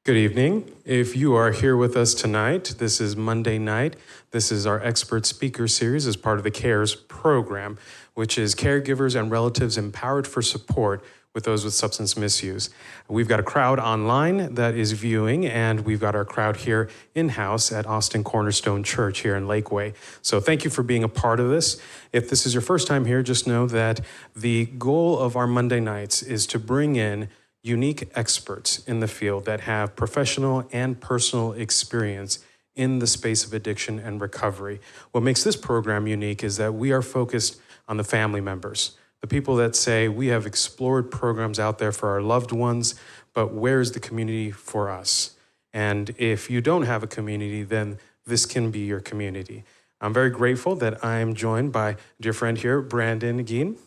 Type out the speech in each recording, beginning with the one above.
Good evening. If you are here with us tonight, this is Monday night. This is our expert speaker series as part of the CARES program, which is Caregivers and Relatives Empowered for Support with those with substance misuse. We've got a crowd online that is viewing, and we've got our crowd here in-house at Austin Cornerstone Church here in Lakeway. So thank you for being a part of this. If this is your first time here, just know that the goal of our Monday nights is to bring in unique experts in the field that have professional and personal experience in the space of addiction and recovery. What makes this program unique is that we are focused on the family members, the people that say, we have explored programs out there for our loved ones, but where's the community for us? And if you don't have a community, then this can be your community. I'm very grateful that I'm joined by a dear friend here, Brandon Guinn.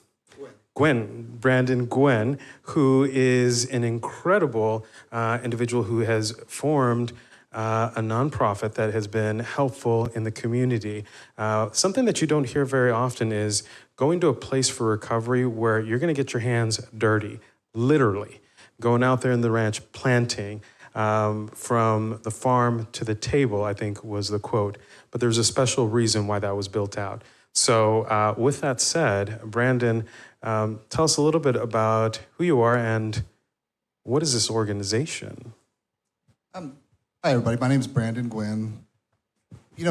Brandon Guinn, who is an incredible individual who has formed a nonprofit that has been helpful in the community. Something that you don't hear very often is going to a place for recovery where you're going to get your hands dirty, literally. Going out there in the ranch, planting, from the farm to the table, I think was the quote. But there's a special reason why that was built out. So with that said, Brandon, tell us a little bit about who you are and what is this organization? Hi, everybody. My name is Brandon Guinn.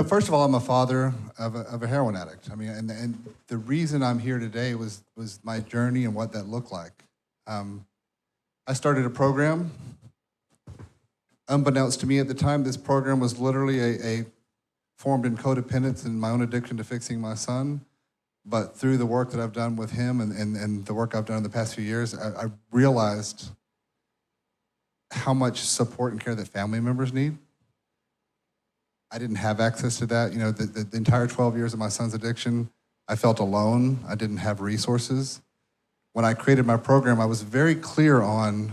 First of all, I'm a father of a heroin addict. And the reason I'm here today was my journey and what that looked like. I started a program. Unbeknownst to me at the time, this program was literally a formed in codependence and my own addiction to fixing my son. But through the work that I've done with him and the work I've done in the past few years, I realized how much support and care that family members need. I didn't have access to that. The entire 12 years of my son's addiction, I felt alone. I didn't have resources. When I created my program, I was very clear on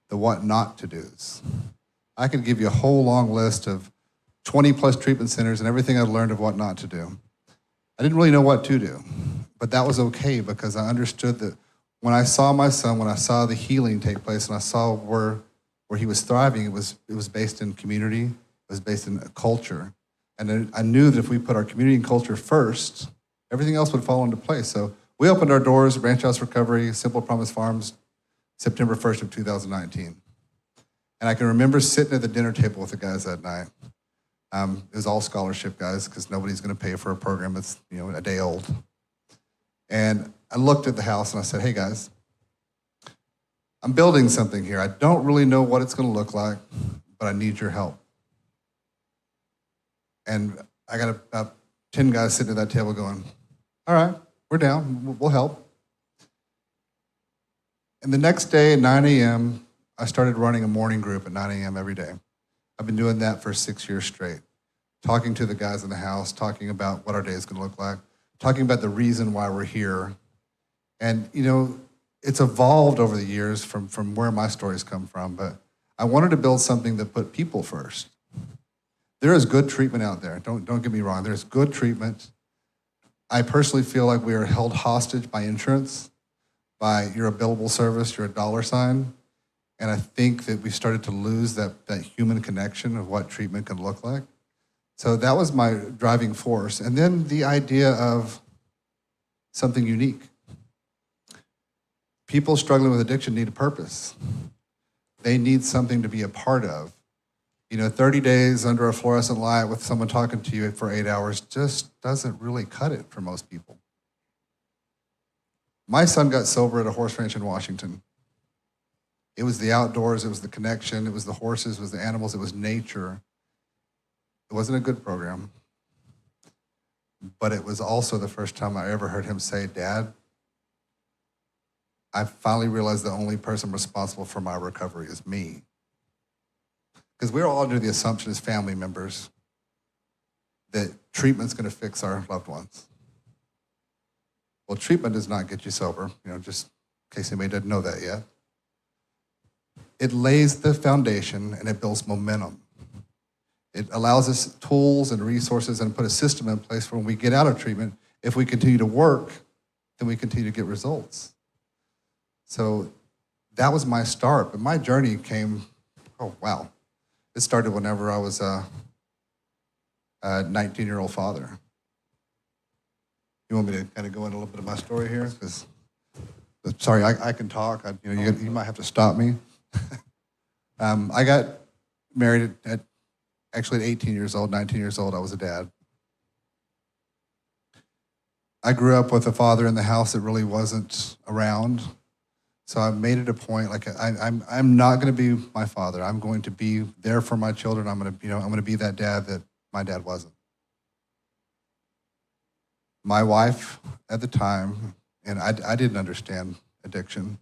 the what not to do's. I could give you a whole long list of 20 plus treatment centers and everything I'd learned of what not to do. I didn't really know what to do, but that was okay because I understood that when I saw my son, when I saw the healing take place and I saw where he was thriving, it was based in community, it was based in culture. And I knew that if we put our community and culture first, everything else would fall into place. So we opened our doors, Ranch House Recovery, Simple Promise Farms, September 1st of 2019. And I can remember sitting at the dinner table with the guys that night. It was all scholarship guys because nobody's going to pay for a program that's a day old. And I looked at the house and I said, hey guys, I'm building something here. I don't really know what it's going to look like, but I need your help. And I got about 10 guys sitting at that table going, all right, we're down, we'll help. And the next day at 9 a.m., I started running a morning group at 9 a.m. every day. I've been doing that for 6 years straight, talking to the guys in the house, talking about what our day is going to look like, talking about the reason why we're here. And, it's evolved over the years from where my stories come from, but I wanted to build something that put people first. There is good treatment out there. Don't get me wrong. There's good treatment. I personally feel like we are held hostage by insurance, by you're a billable service, you're a dollar sign. And I think that we started to lose that human connection of what treatment can look like. So that was my driving force. And then the idea of something unique. People struggling with addiction need a purpose. They need something to be a part of. 30 days under a fluorescent light with someone talking to you for 8 hours just doesn't really cut it for most people. My son got sober at a horse ranch in Washington. It was the outdoors, it was the connection, it was the horses, it was the animals, it was nature. It wasn't a good program, but it was also the first time I ever heard him say, Dad, I finally realized the only person responsible for my recovery is me. Because we're all under the assumption as family members that treatment's going to fix our loved ones. Well, treatment does not get you sober, just in case anybody didn't know that yet. It lays the foundation and it builds momentum. It allows us tools and resources and put a system in place for when we get out of treatment. If we continue to work, then we continue to get results. So that was my start, but my journey came oh, wow. It started whenever I was a 19-year-old father. You want me to kind of go into a little bit of my story here? Because, sorry, I can talk. You might have to stop me. I got married at 18 years old, 19 years old. I was a dad. I grew up with a father in the house that really wasn't around. So I made it a point, like I'm not going to be my father. I'm going to be there for my children. I'm going to be that dad that my dad wasn't. My wife at the time, and I didn't understand addiction.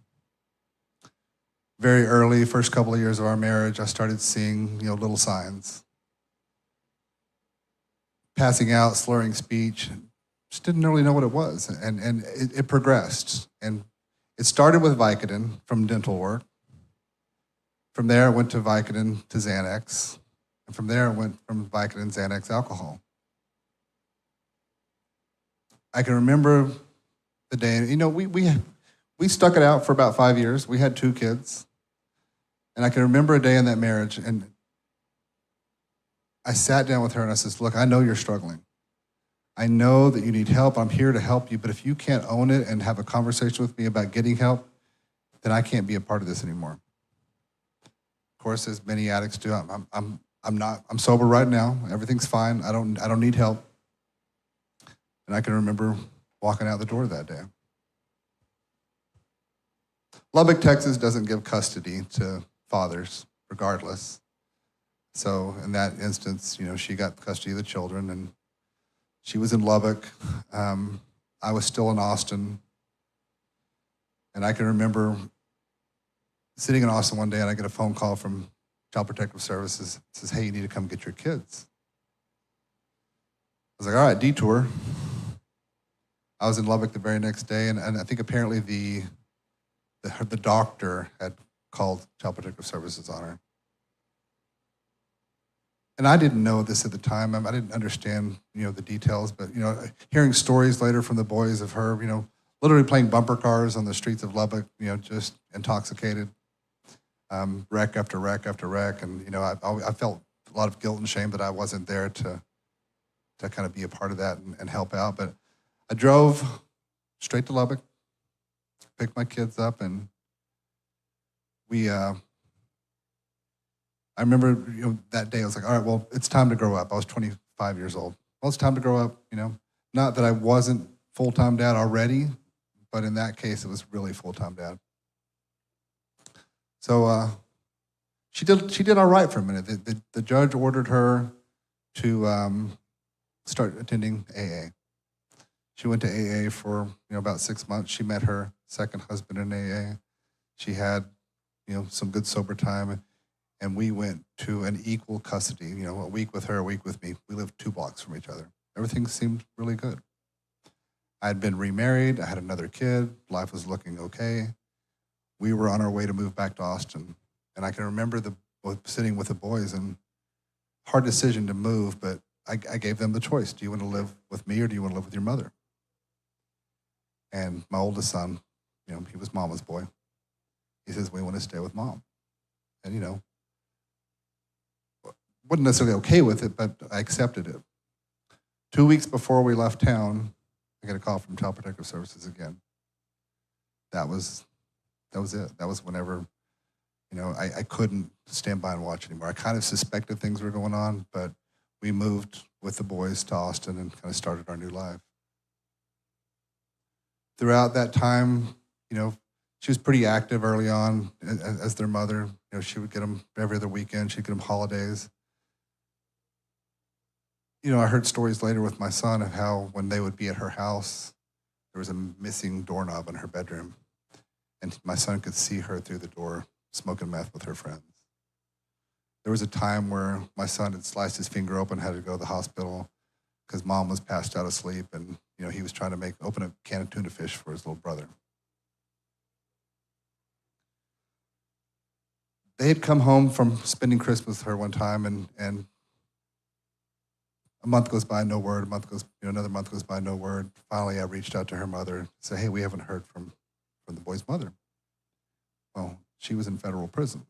Very early, first couple of years of our marriage, I started seeing, little signs. Passing out, slurring speech, just didn't really know what it was. And it progressed. And it started with Vicodin from dental work. From there, it went to Vicodin to Xanax. And from there, it went from Vicodin, Xanax, alcohol. I can remember the day, we stuck it out for about 5 years. We had 2 kids. And I can remember a day in that marriage, and I sat down with her and I said, look, I know you're struggling. I know that you need help. I'm here to help you. But if you can't own it and have a conversation with me about getting help, then I can't be a part of this anymore. Of course, as many addicts do, I'm sober right now. Everything's fine. I don't need help. And I can remember walking out the door that day. Lubbock, Texas doesn't give custody to fathers, regardless. So in that instance, she got custody of the children, and she was in Lubbock. I was still in Austin. And I can remember sitting in Austin one day, and I get a phone call from Child Protective Services. It says, hey, you need to come get your kids. I was like, all right, detour. I was in Lubbock the very next day, and I think apparently the doctor had called Child Protective Services on her. And I didn't know this at the time. I didn't understand, the details, but, hearing stories later from the boys of her, literally playing bumper cars on the streets of Lubbock, just intoxicated, wreck after wreck after wreck. And, I felt a lot of guilt and shame that I wasn't there to kind of be a part of that and help out. But I drove straight to Lubbock, picked my kids up, and I remember, that day I was like, all right, well, it's time to grow up. I was 25 years old. Well, it's time to grow up, Not that I wasn't full-time dad already, but in that case, it was really full-time dad. So she did all right for a minute. The judge ordered her to start attending AA. She went to AA for about 6 months. She met her second husband in AA. She had some good sober time, and we went to an equal custody. A week with her, a week with me. We lived 2 blocks from each other. Everything seemed really good. I had been remarried. I had another kid. Life was looking okay. We were on our way to move back to Austin, and I can remember sitting with the boys, and hard decision to move, but I gave them the choice. Do you want to live with me, or do you want to live with your mother? And my oldest son, he was mama's boy. He says, we want to stay with mom. And, wasn't necessarily okay with it, but I accepted it. 2 weeks before we left town, I got a call from Child Protective Services again. That was it. That was whenever, I couldn't stand by and watch anymore. I kind of suspected things were going on, but we moved with the boys to Austin and kind of started our new life. Throughout that time, she was pretty active early on as their mother. She would get them every other weekend. She'd get them holidays. I heard stories later with my son of how when they would be at her house, there was a missing doorknob in her bedroom. And my son could see her through the door smoking meth with her friends. There was a time where my son had sliced his finger open, had to go to the hospital because mom was passed out asleep, and he was trying to open a can of tuna fish for his little brother. They had come home from spending Christmas with her one time, and a month goes by, no word. Another month goes by, no word. Finally, I reached out to her mother and said, hey, we haven't heard from the boy's mother. Well, she was in federal prison.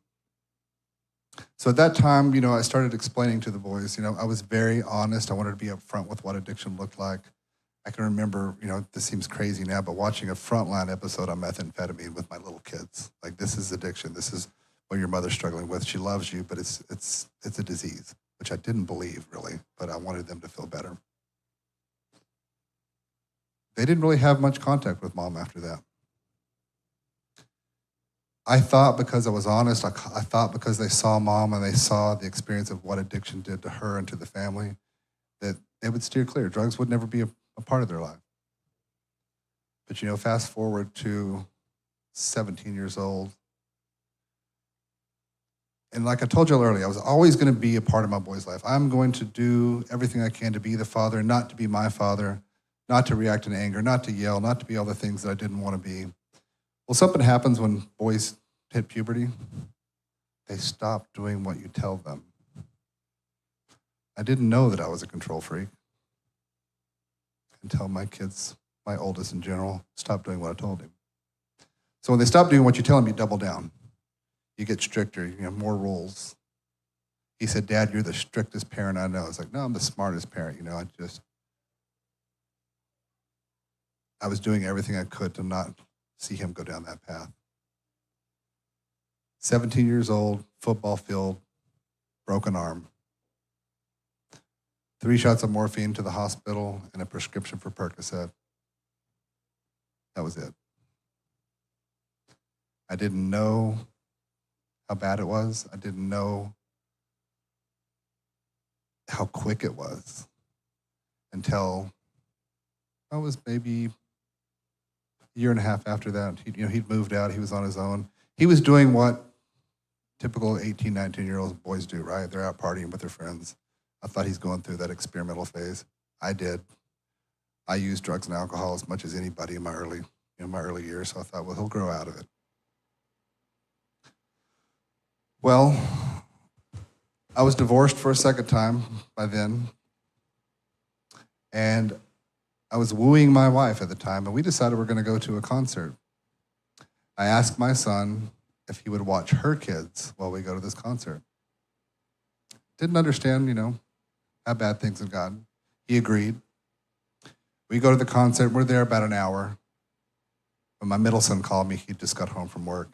So at that time, I started explaining to the boys, I was very honest. I wanted to be upfront with what addiction looked like. I can remember, this seems crazy now, but watching a Frontline episode on methamphetamine with my little kids. Like, this is addiction. This is what your mother's struggling with. She loves you, but it's a disease, which I didn't believe really, but I wanted them to feel better. They didn't really have much contact with mom after that. I thought because I was honest, I thought because they saw mom and they saw the experience of what addiction did to her and to the family, that they would steer clear. Drugs would never be a part of their life. But fast forward to 17 years old. And like I told you earlier, I was always going to be a part of my boy's life. I'm going to do everything I can to be the father, not to be my father, not to react in anger, not to yell, not to be all the things that I didn't want to be. Well, something happens when boys hit puberty. They stop doing what you tell them. I didn't know that I was a control freak until my kids, my oldest in general, stopped doing what I told him. So when they stop doing what you tell them, you double down. You get stricter, you have more rules. He said, "Dad, you're the strictest parent I know." I was like, "No, I'm the smartest parent." I was doing everything I could to not see him go down that path. 17 years old, football field, broken arm. 3 shots of morphine to the hospital and a prescription for Percocet. That was it. I didn't know how bad it was. I didn't know how quick it was until I was maybe a year and a half after that. He'd moved out. He was on his own. He was doing what typical 18, 19-year-old boys do, right? They're out partying with their friends. I thought he's going through that experimental phase. I did. I used drugs and alcohol as much as anybody in my early years, so I thought, well, he'll grow out of it. Well, I was divorced for a second time by then, and I was wooing my wife at the time, and we decided we're going to go to a concert. I asked my son if he would watch her kids while we go to this concert. Didn't understand, how bad things had gotten. He agreed. We go to the concert. We're there about an hour. When my middle son called me, he just got home from work,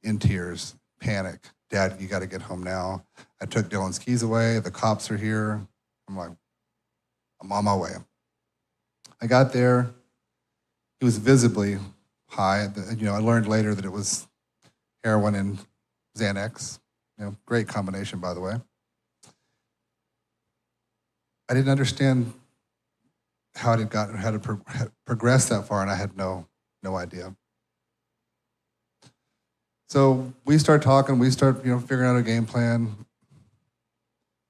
in tears, panic. "Dad, you got to get home now. I took Dylan's keys away. The cops are here." I'm like, "I'm on my way." I got there. He was visibly high. I learned later that it was heroin and Xanax. Great combination, by the way. I didn't understand how it had progressed that far, and I had no idea. So we start talking. We start, figuring out a game plan.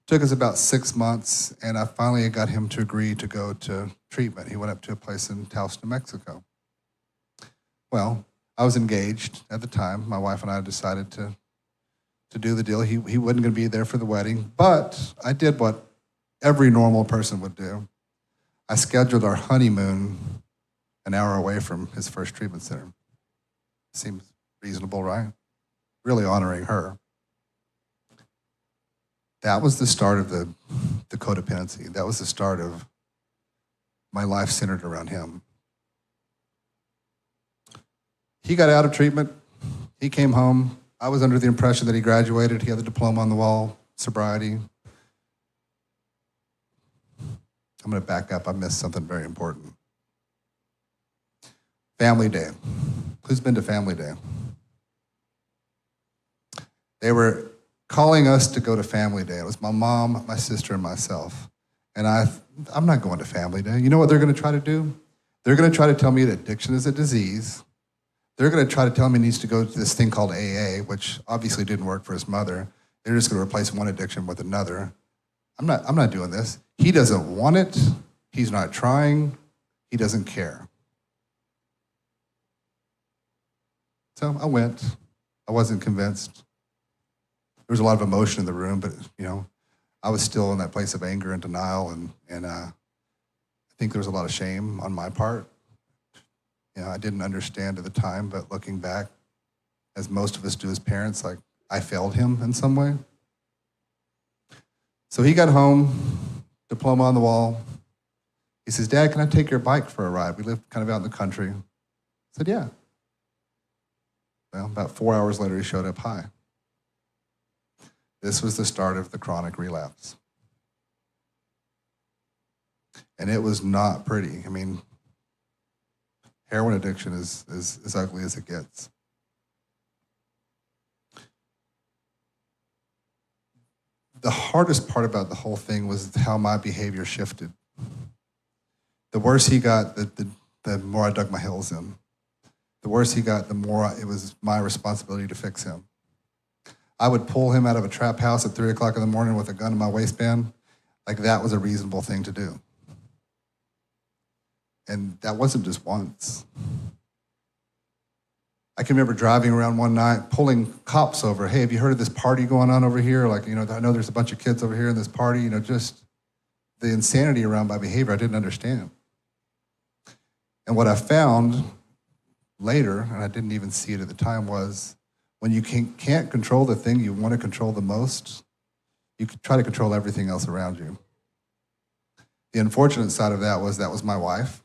Took us about 6 months, and I finally got him to agree to go to treatment. He went up to a place in Taos, New Mexico. Well, I was engaged at the time. My wife and I decided to do the deal. He wasn't going to be there for the wedding, but I did what every normal person would do. I scheduled our honeymoon an hour away from his first treatment center. Seems reasonable, right? Really honoring her. That was the start of the codependency. That was the start of my life centered around him. He got out of treatment. He came home. I was under the impression that he graduated. He had the diploma on the wall, sobriety. I'm going to back up. I missed something very important. Family Day. Who's been to Family Day? They were calling us to go to Family Day. It was my mom, my sister, and myself. And I'm not going to Family Day. You know what they're going to try to do? They're going to try to tell me that addiction is a disease. They're going to try to tell me he needs to go to this thing called AA, which obviously didn't work for his mother. They're just going to replace one addiction with another. I'm not doing this. He doesn't want it. He's not trying. He doesn't care. So I went. I wasn't convinced. There was a lot of emotion in the room, but I was still in that place of anger and denial, and I think there was a lot of shame on my part. I didn't understand at the time, but looking back, as most of us do as parents, like, I failed him in some way. So he got home, diploma on the wall. He says, Dad, can I take your bike for a ride? We live kind of out in the country. I said, yeah. Well, about 4 hours later, he showed up high. This was the start of the chronic relapse. And it was not pretty. I mean, heroin addiction is as ugly as it gets. The hardest part about the whole thing was how my behavior shifted. The worse he got, the more I dug my heels in. The worse he got, the more it was my responsibility to fix him. I would pull him out of a trap house at 3 o'clock in the morning with a gun in my waistband, like that was a reasonable thing to do. And that wasn't just once. I can remember driving around one night, pulling cops over. Hey, have you heard of this party going on over here? Like, I know there's a bunch of kids over here in this party. Just the insanity around my behavior I didn't understand. And what I found later, and I didn't even see it at the time, was when you can't control the thing you want to control the most, you can try to control everything else around you. The unfortunate side of that was my wife.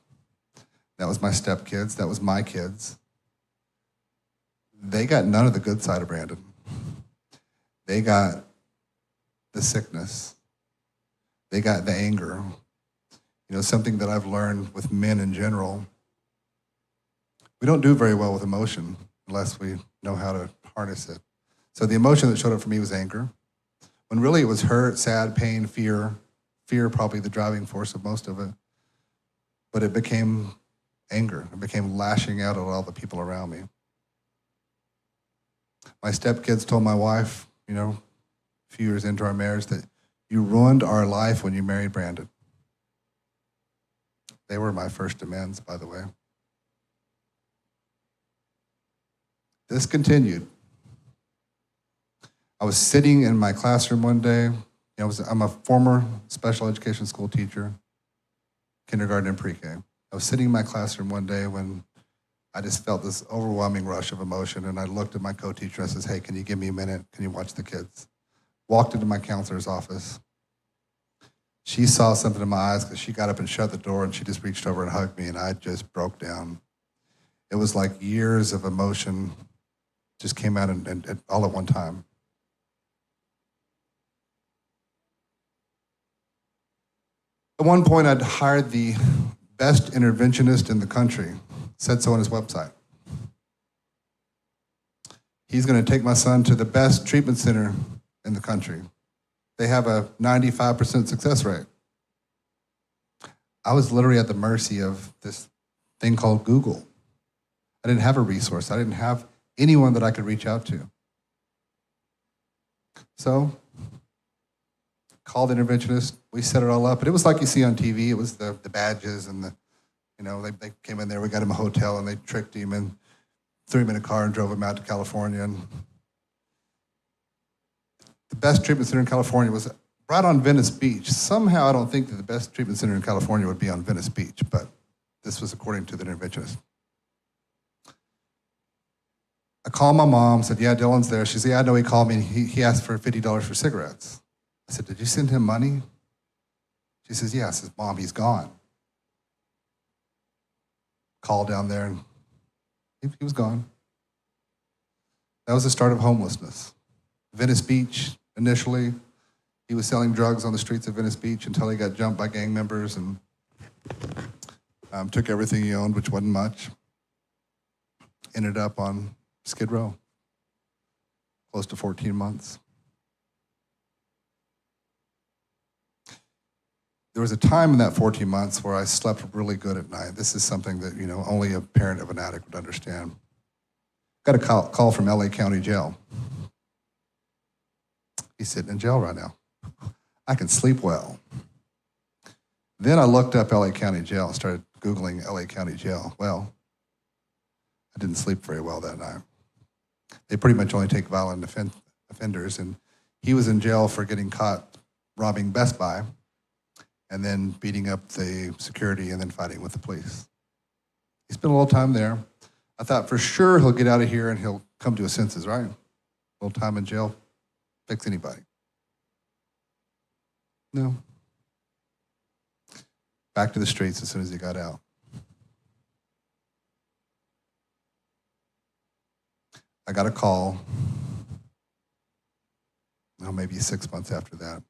That was my stepkids. That was my kids. They got none of the good side of Brandon. They got the sickness. They got the anger. Something that I've learned with men in general. We don't do very well with emotion unless we know how to harness it. So the emotion that showed up for me was anger, when really it was hurt, sad, pain, fear. Fear probably the driving force of most of it. But it became anger. It became lashing out at all the people around me. My stepkids told my wife, a few years into our marriage, that you ruined our life when you married Brandon. They were my first amends, by the way. This continued. I was sitting in my classroom one day. I'm a former special education school teacher, kindergarten and pre-K. I was sitting in my classroom one day when I just felt this overwhelming rush of emotion, and I looked at my co-teacher and I says, hey, can you give me a minute? Can you watch the kids? Walked into my counselor's office. She saw something in my eyes because she got up and shut the door, and she just reached over and hugged me, and I just broke down. It was like years of emotion just came out and all at one time. At one point, I'd hired the best interventionist in the country, said so on his website. He's going to take my son to the best treatment center in the country. They have a 95% success rate. I was literally at the mercy of this thing called Google. I didn't have a resource. I didn't have anyone that I could reach out to. So, called the interventionist. We set it all up. But it was like you see on TV. It was the badges and they came in there. We got him a hotel and they tricked him and threw him in a car and drove him out to California. And the best treatment center in California was right on Venice Beach. Somehow I don't think that the best treatment center in California would be on Venice Beach, but this was according to the interventionist. I called my mom, said, yeah, Dylan's there. She said, yeah, I know he called me. He asked for $50 for cigarettes. I said, did you send him money? She says, yeah. I said, Mom, he's gone. Called down there, and he was gone. That was the start of homelessness. Venice Beach, initially, he was selling drugs on the streets of Venice Beach until he got jumped by gang members and took everything he owned, which wasn't much. Ended up on Skid Row, close to 14 months. There was a time in that 14 months where I slept really good at night. This is something that, only a parent of an addict would understand. Got a call from LA County Jail. He's sitting in jail right now. I can sleep well. Then I looked up LA County Jail and started Googling LA County Jail. Well, I didn't sleep very well that night. They pretty much only take violent offenders, and he was in jail for getting caught robbing Best Buy and then beating up the security and then fighting with the police. He spent a little time there. I thought for sure he'll get out of here and he'll come to his senses, right? A little time in jail fix anybody? No. Back to the streets as soon as he got out. I got a call, maybe 6 months after that.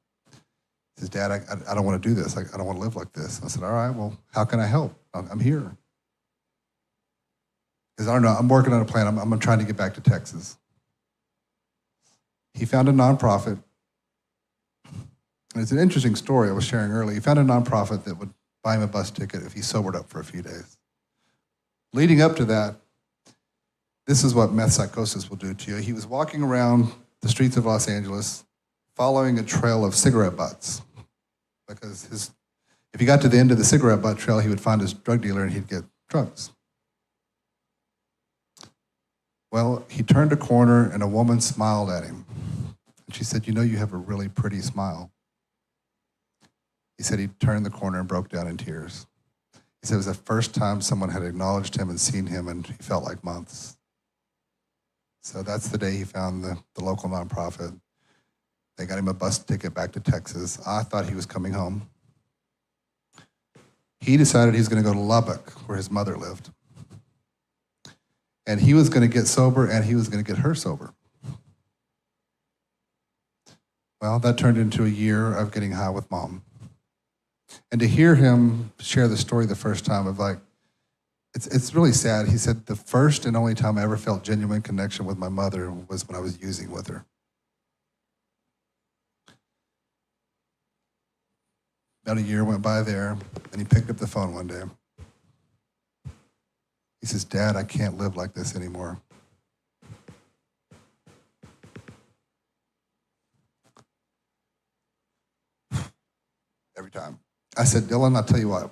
He says, Dad, I don't want to do this. I don't want to live like this. I said, all right, well, how can I help? I'm here. Because I don't know, I'm working on a plan. I'm trying to get back to Texas. He found a nonprofit. And it's an interesting story I was sharing earlier. He found a nonprofit that would buy him a bus ticket if he sobered up for a few days. Leading up to that, this is what meth psychosis will do to you. He was walking around the streets of Los Angeles following a trail of cigarette butts. Because if he got to the end of the cigarette butt trail, he would find his drug dealer and he'd get drugs. Well, he turned a corner and a woman smiled at him. And she said, you know, you have a really pretty smile. He said he turned the corner and broke down in tears. He said it was the first time someone had acknowledged him and seen him, and he felt like months. So that's the day he found the local nonprofit. They got him a bus ticket back to Texas. I thought he was coming home. He decided he was going to go to Lubbock, where his mother lived. And he was going to get sober, and he was going to get her sober. Well, that turned into a year of getting high with Mom. And to hear him share the story the first time of it's really sad. He said, the first and only time I ever felt genuine connection with my mother was when I was using with her. About a year went by there, and he picked up the phone one day. He says, Dad, I can't live like this anymore. Every time. I said, Dylan, I'll tell you what.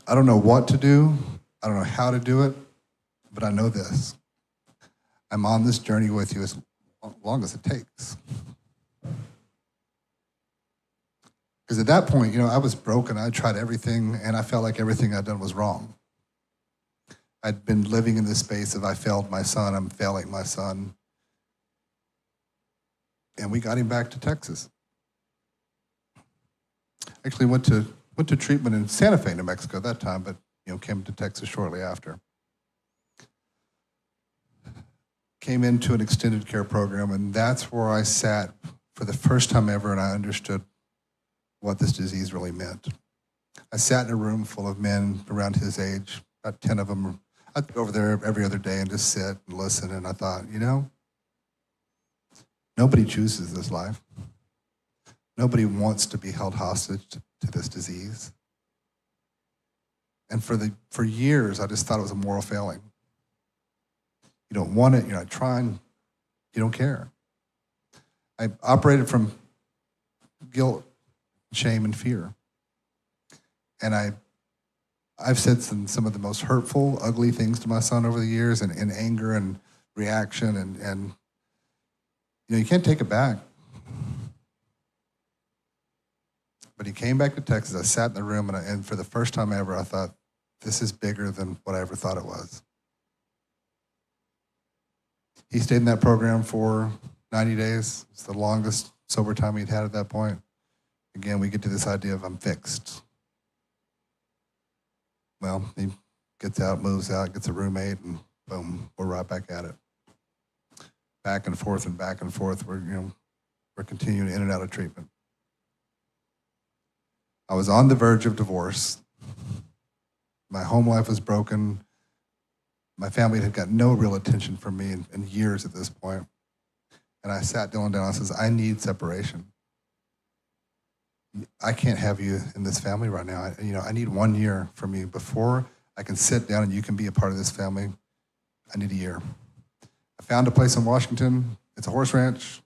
I don't know what to do. I don't know how to do it, but I know this. I'm on this journey with you as long as it takes. Because at that point, I was broken. I tried everything, and I felt like everything I'd done was wrong. I'd been living in this space of I failed my son, I'm failing my son. And we got him back to Texas. Actually went to treatment in Santa Fe, New Mexico at that time, but came to Texas shortly after. Came into an extended care program, and that's where I sat for the first time ever, and I understood what this disease really meant. I sat in a room full of men around his age, about 10 of them. I'd go over there every other day and just sit and listen, and I thought, nobody chooses this life. Nobody wants to be held hostage to this disease. And for years, I just thought it was a moral failing. You don't want it, you're not trying, you don't care. I operated from guilt, shame, and fear. And I've said some of the most hurtful, ugly things to my son over the years, and in anger and reaction, and you can't take it back. But he came back to Texas. I sat in the room, and for the first time ever, I thought, this is bigger than what I ever thought it was. He stayed in that program for 90 days. It's the longest sober time he'd had at that point. Again, we get to this idea of I'm fixed. Well, he gets out, moves out, gets a roommate, and boom, we're right back at it. Back and forth and back and forth. We're continuing in and out of treatment. I was on the verge of divorce. My home life was broken. My family had got no real attention from me in years at this point. And I sat Dylan down and I says, I need separation. I can't have you in this family right now. I need 1 year from you before I can sit down and you can be a part of this family. I need a year. I found a place in Washington. It's a horse ranch.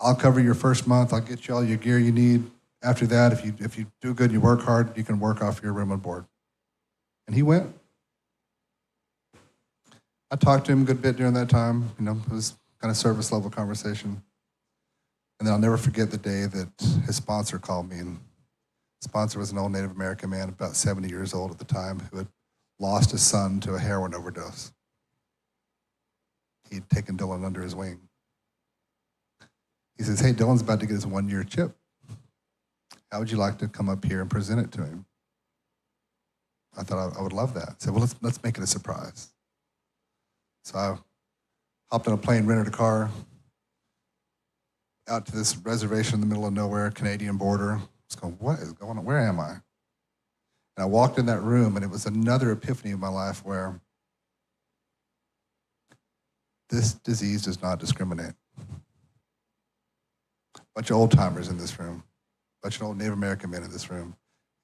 I'll cover your first month. I'll get you all your gear you need. After that, if you do good, you work hard, you can work off your room and board. And he went. I talked to him a good bit during that time. It was kind of service level conversation. And then I'll never forget the day that his sponsor called me. And the sponsor was an old Native American man, about 70 years old at the time, who had lost his son to a heroin overdose. he'd taken Dylan under his wing. He says, hey, Dylan's about to get his 1-year chip. How would you like to come up here and present it to him? I thought I would love that. I said, well, let's make it a surprise. So I hopped on a plane, rented a car, out to this reservation in the middle of nowhere, Canadian border. I was going, what is going on? Where am I? And I walked in that room, and it was another epiphany of my life where this disease does not discriminate. A bunch of old-timers in this room, a bunch of old Native American men in this room,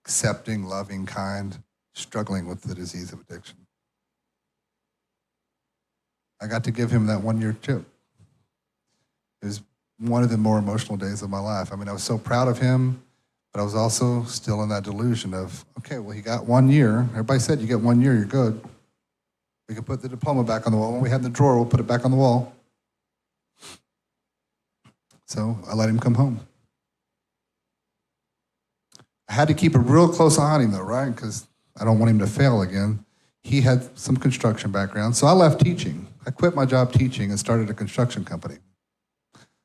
accepting, loving, kind, struggling with the disease of addiction. I got to give him that 1-year chip. It was one of the more emotional days of my life. I mean, I was so proud of him, but I was also still in that delusion of, okay, well, he got 1 year. Everybody said you get 1 year, you're good. We can put the diploma back on the wall. When we had in the drawer, we'll put it back on the wall. So I let him come home. I had to keep a real close eye on him, though, right? Because I don't want him to fail again. He had some construction background, so I left teaching. I quit my job teaching and started a construction company.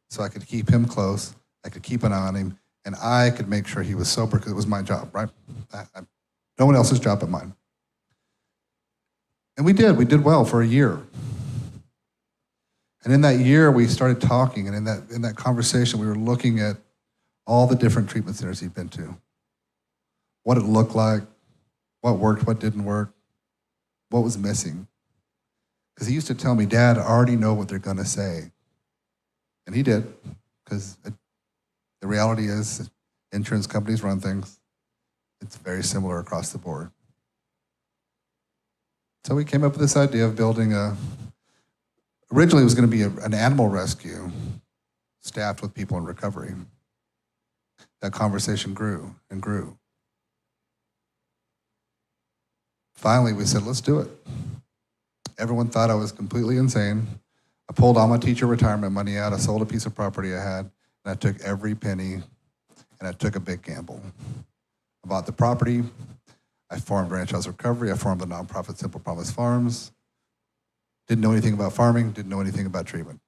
So I could keep him close, I could keep an eye on him, and I could make sure he was sober because it was my job, right? No one else's job but mine. And we did well for a year. And in that year, we started talking, and in that conversation, we were looking at all the different treatment centers he'd been to, what it looked like, what worked, what didn't work, what was missing. Because he used to tell me, Dad, I already know what they're going to say. And he did, because the reality is insurance companies run things. It's very similar across the board. So we came up with this idea of building originally it was going to be an animal rescue staffed with people in recovery. That conversation grew and grew. Finally, we said, let's do it. Everyone thought I was completely insane. I pulled all my teacher retirement money out. I sold a piece of property I had, and I took every penny, and I took a big gamble. I bought the property. I formed Ranch House Recovery. I formed the nonprofit Simple Promise Farms. Didn't know anything about farming, didn't know anything about treatment.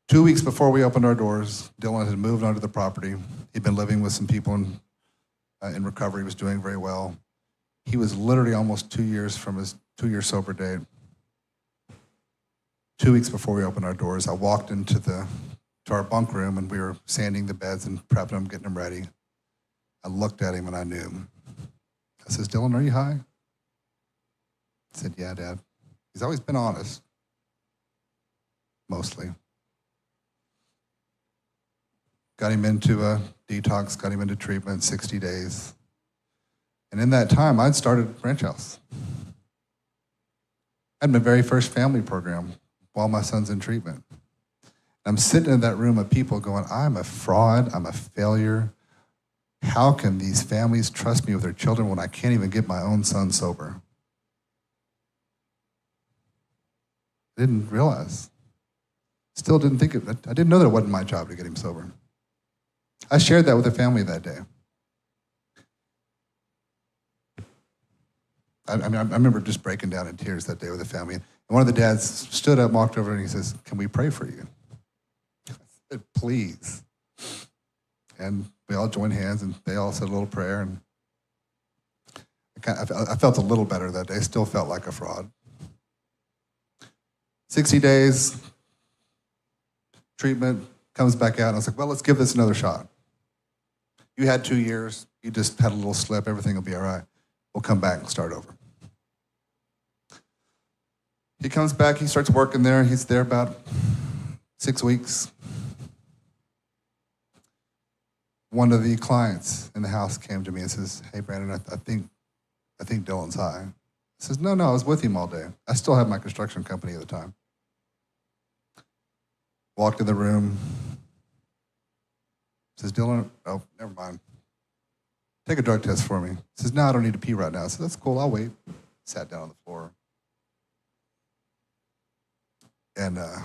2 weeks before we opened our doors, Dylan had moved onto the property. He'd been living with some people in recovery, was doing very well. He was literally almost 2 years from his 2-year sober date. 2 weeks before we opened our doors, I walked to our bunk room, and we were sanding the beds and prepping them, getting them ready. I looked at him and I knew. I says, Dylan, are you high? I said, yeah, Dad. He's always been honest. Mostly. Got him into a detox, got him into treatment, 60 days. And in that time, I'd started Ranch House. I had my very first family program while my son's in treatment. I'm sitting in that room of people going, I'm a fraud, I'm a failure. How can these families trust me with their children when I can't even get my own son sober? I didn't realize. Still didn't think of it. I didn't know that it wasn't my job to get him sober. I shared that with the family that day. I remember just breaking down in tears that day with the family. And one of the dads stood up, walked over, and he says, can we pray for you? I said, please. And we all joined hands, and they all said a little prayer. And I felt a little better that day. Still felt like a fraud. 60 days, treatment, comes back out. And I was like, well, let's give this another shot. You had 2 years. You just had a little slip. Everything will be all right. We'll come back and start over. He comes back. He starts working there. He's there about 6 weeks. One of the clients in the house came to me and says, hey, Brandon, I think Dylan's high. I says, no, I was with him all day. I still had my construction company at the time. Walked in the room. Says, Dylan, oh, never mind. Take a drug test for me. Says, no, I don't need to pee right now. I said, that's cool, I'll wait. Sat down on the floor. And I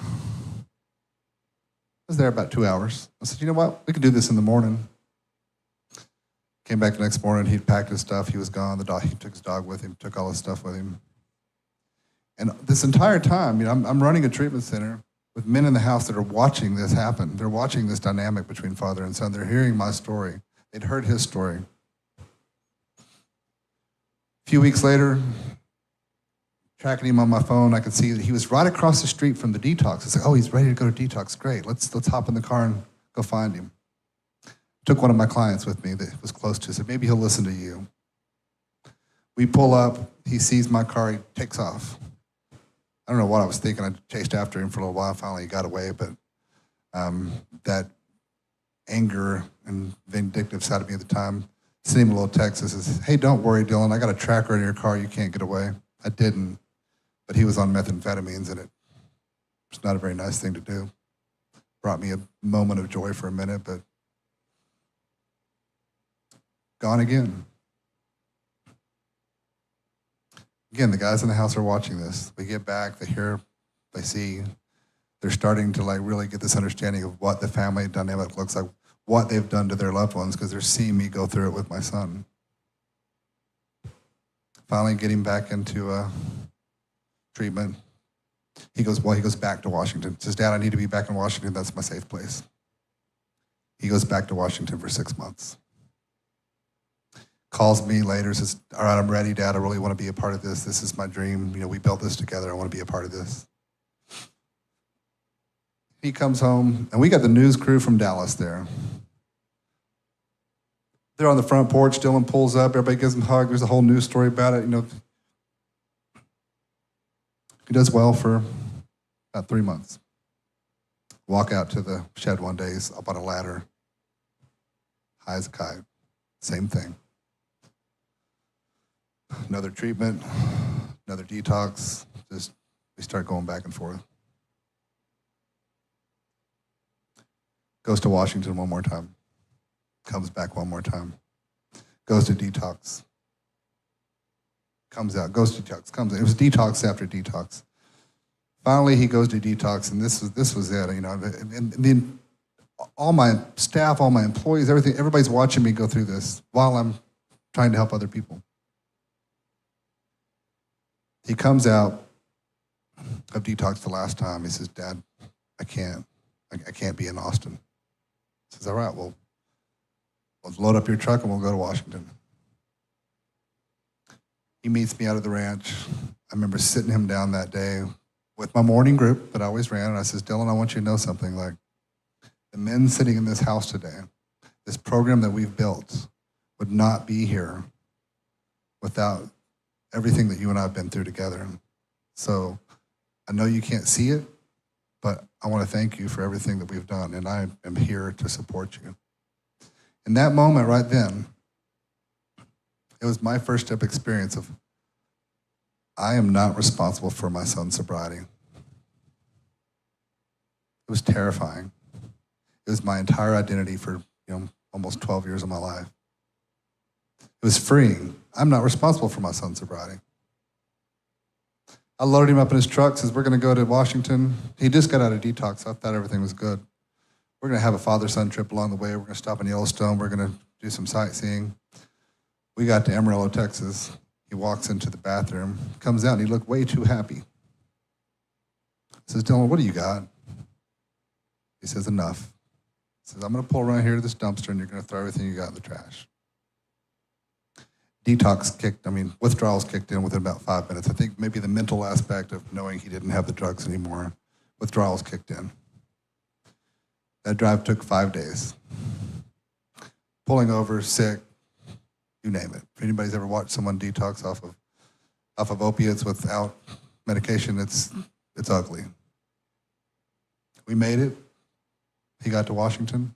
was there about 2 hours. I said, you know what? We can do this in the morning. Came back the next morning. He'd packed his stuff. He was gone. He took his dog with him, took all his stuff with him. And this entire time, I'm running a treatment center with men in the house that are watching this happen. They're watching this dynamic between father and son. They're hearing my story. They'd heard his story. A few weeks later, tracking him on my phone, I could see that he was right across the street from the detox. I said, oh, he's ready to go to detox. Great, let's hop in the car and go find him. Took one of my clients with me that was close to, said, maybe he'll listen to you. We pull up, he sees my car, he takes off. I don't know what I was thinking. I chased after him for a little while. Finally, he got away, but that anger and vindictive side of me at the time sent him a little text that says, hey, don't worry, Dylan. I got a tracker in your car. You can't get away. I didn't, but he was on methamphetamines, and it was not a very nice thing to do. Brought me a moment of joy for a minute, but gone again. Again, the guys in the house are watching this. We get back, they hear, they see. They're starting to really get this understanding of what the family dynamic looks like, what they've done to their loved ones, because they're seeing me go through it with my son. Finally getting back into treatment. He goes back to Washington. Says, Dad, I need to be back in Washington. That's my safe place. He goes back to Washington for 6 months. Calls me later, says, all right, I'm ready, Dad. I really want to be a part of this. This is my dream. We built this together. I want to be a part of this. He comes home, and we got the news crew from Dallas there. They're on the front porch. Dylan pulls up. Everybody gives him a hug. There's a whole news story about it. He does well for about 3 months. Walk out to the shed one day. He's up on a ladder, high as a kite. Same thing. Another treatment, another detox. We start going back and forth. Goes to Washington one more time. Comes back one more time. Goes to detox. Comes out, goes to detox, comes out. It was detox after detox. Finally, he goes to detox, and this was it. And then all my staff, all my employees, everybody's watching me go through this while I'm trying to help other people. He comes out of detox the last time. He says, Dad, I can't be in Austin. He says, all right, well, let's load up your truck and we'll go to Washington. He meets me out of the ranch. I remember sitting him down that day with my morning group that I always ran, and I says, Dylan, I want you to know something. The men sitting in this house today, this program that we've built would not be here without everything that you and I have been through together. So I know you can't see it, but I want to thank you for everything that we've done, and I am here to support you. In that moment right then, it was my first step experience of, I am not responsible for my son's sobriety. It was terrifying. It was my entire identity for almost 12 years of my life. It was freeing. I'm not responsible for my son's sobriety. I loaded him up in his truck, says, we're going to go to Washington. He just got out of detox, so I thought everything was good. We're going to have a father-son trip along the way. We're going to stop in Yellowstone. We're going to do some sightseeing. We got to Amarillo, Texas. He walks into the bathroom, comes out, and he looked way too happy. He says, Dylan, what do you got? He says, enough. He says, I'm going to pull around here to this dumpster, and you're going to throw everything you got in the trash. Withdrawals kicked in within about 5 minutes. I think maybe the mental aspect of knowing he didn't have the drugs anymore, withdrawals kicked in. That drive took 5 days. Pulling over, sick, you name it. If anybody's ever watched someone detox off of opiates without medication, it's ugly. We made it. He got to Washington.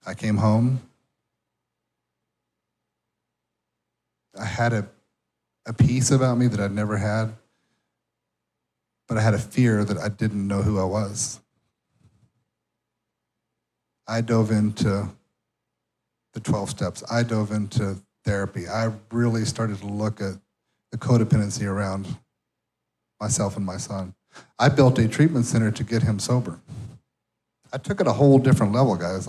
I came home. I had a peace about me that I'd never had, but I had a fear that I didn't know who I was. I dove into the 12 steps. I dove into therapy. I really started to look at the codependency around myself and my son. I built a treatment center to get him sober. I took it a whole different level, guys.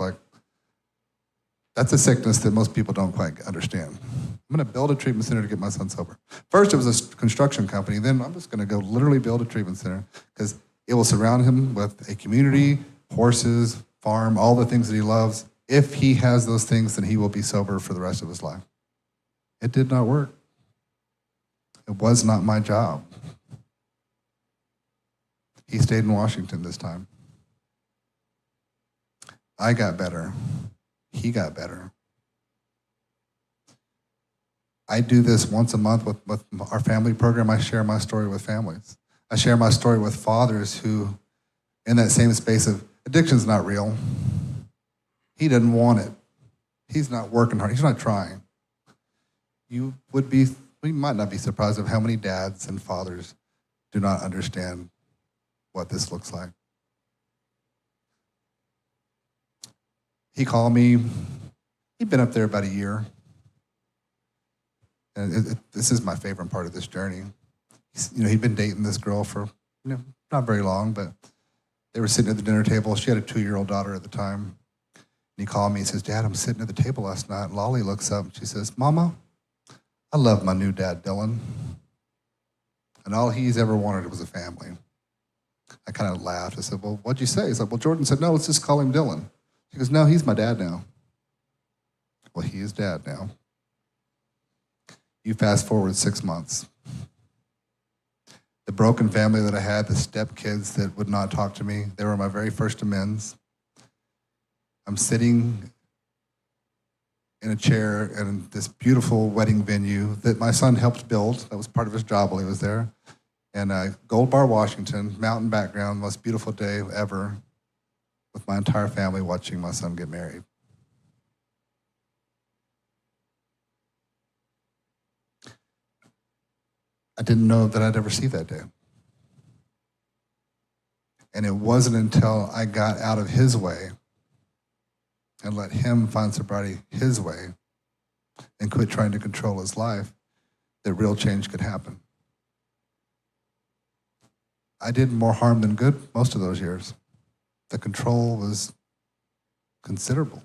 That's a sickness that most people don't quite understand. I'm going to build a treatment center to get my son sober. First, it was a construction company. Then I'm just going to go literally build a treatment center because it will surround him with a community, horses, farm, all the things that he loves. If he has those things, then he will be sober for the rest of his life. It did not work. It was not my job. He stayed in Washington this time. I got better. He got better. I do this once a month with our family program. I share my story with families. I share my story with fathers who, in that same space of addiction's not real. He doesn't want it. He's not working hard. He's not trying. We might not be surprised of how many dads and fathers do not understand what this looks like. He called me. He'd been up there about a year. And this is my favorite part of this journey. He'd been dating this girl for not very long, but they were sitting at the dinner table. She had a 2-year-old daughter at the time. And he called me and says, Dad, I'm sitting at the table last night. And Lolly looks up and she says, Mama, I love my new dad, Dylan. And all he's ever wanted was a family. I kind of laughed. I said, well, what'd you say? He's like, well, Jordan said, no, let's just call him Dylan. She goes, no, he's my dad now. Well, he is dad now. You fast forward 6 months. The broken family that I had, the stepkids that would not talk to me, they were my very first amends. I'm sitting in a chair in this beautiful wedding venue that my son helped build. That was part of his job while he was there. And Gold Bar, Washington, mountain background, most beautiful day ever, with my entire family watching my son get married. I didn't know that I'd ever see that day. And it wasn't until I got out of his way and let him find sobriety his way and quit trying to control his life that real change could happen. I did more harm than good most of those years. The control was considerable.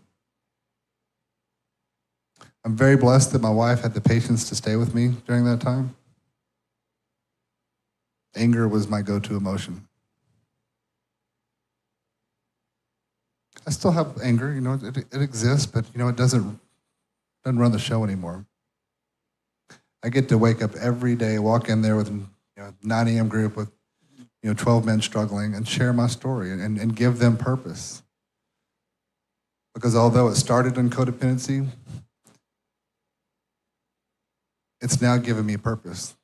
I'm very blessed that my wife had the patience to stay with me during that time. Anger was my go-to emotion. I still have anger, it exists, but it doesn't run the show anymore. I get to wake up every day, walk in there with a 9 a.m. group with 12 men struggling and share my story and give them purpose. Because although it started in codependency, it's now given me purpose.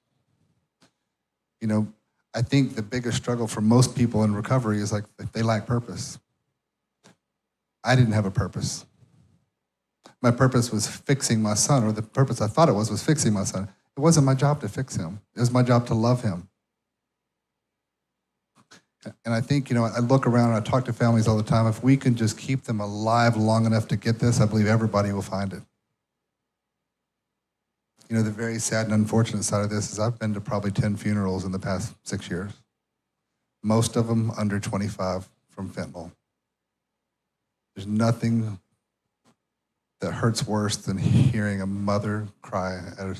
I think the biggest struggle for most people in recovery is like they lack purpose. I didn't have a purpose. My purpose was fixing my son, or the purpose I thought it was fixing my son. It wasn't my job to fix him. It was my job to love him. And I think, I look around and I talk to families all the time. If we can just keep them alive long enough to get this, I believe everybody will find it. The very sad and unfortunate side of this is I've been to probably 10 funerals in the past 6 years. Most of them under 25 from fentanyl. There's nothing that hurts worse than hearing a mother cry at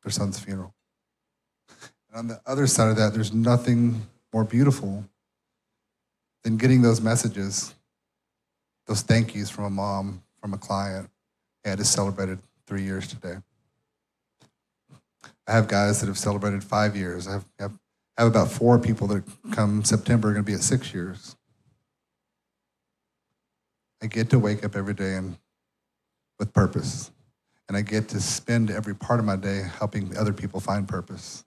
her son's funeral. And on the other side of that, there's nothing more beautiful than getting those messages, those thank yous from a mom, from a client. Hey, I just celebrated 3 years today. I have guys that have celebrated 5 years. I have about 4 people that come September are going to be at 6 years. I get to wake up every day with purpose. And I get to spend every part of my day helping other people find purpose.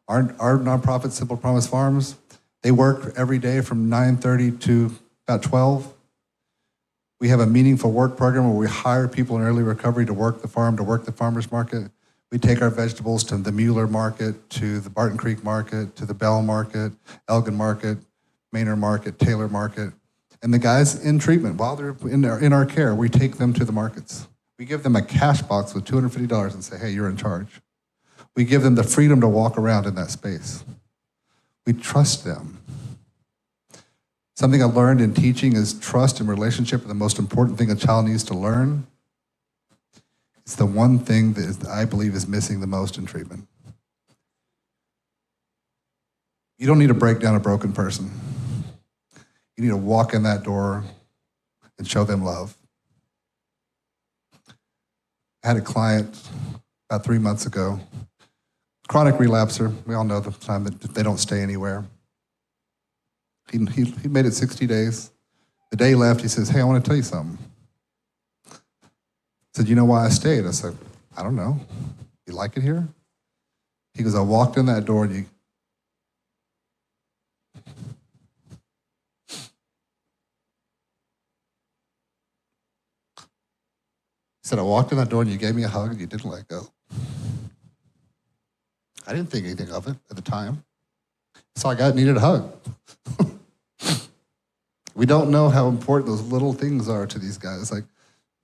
Our nonprofit, Simple Promise Farms, they work every day from 9:30 to about 12. We have a meaningful work program where we hire people in early recovery to work the farm, to work the farmer's market. We take our vegetables to the Mueller Market, to the Barton Creek Market, to the Bell Market, Elgin Market, Manor Market, Taylor Market. And the guys in treatment, while they're in our care, we take them to the markets. We give them a cash box with $250 and say, hey, you're in charge. We give them the freedom to walk around in that space. We trust them. Something I learned in teaching is trust and relationship are the most important thing a child needs to learn. It's the one thing that I believe is missing the most in treatment. You don't need to break down a broken person. You need to walk in that door and show them love. I had a client about 3 months ago, chronic relapser. We all know the time that they don't stay anywhere. He made it 60 days. The day he left, he says, "Hey, I want to tell you something." I said, "You know why I stayed?" I said, "I don't know. You like it here?" He goes, "I walked in that door and you..." He said, "I walked in that door and you gave me a hug and you didn't let go." I didn't think anything of it at the time. So I needed a hug. We don't know how important those little things are to these guys, like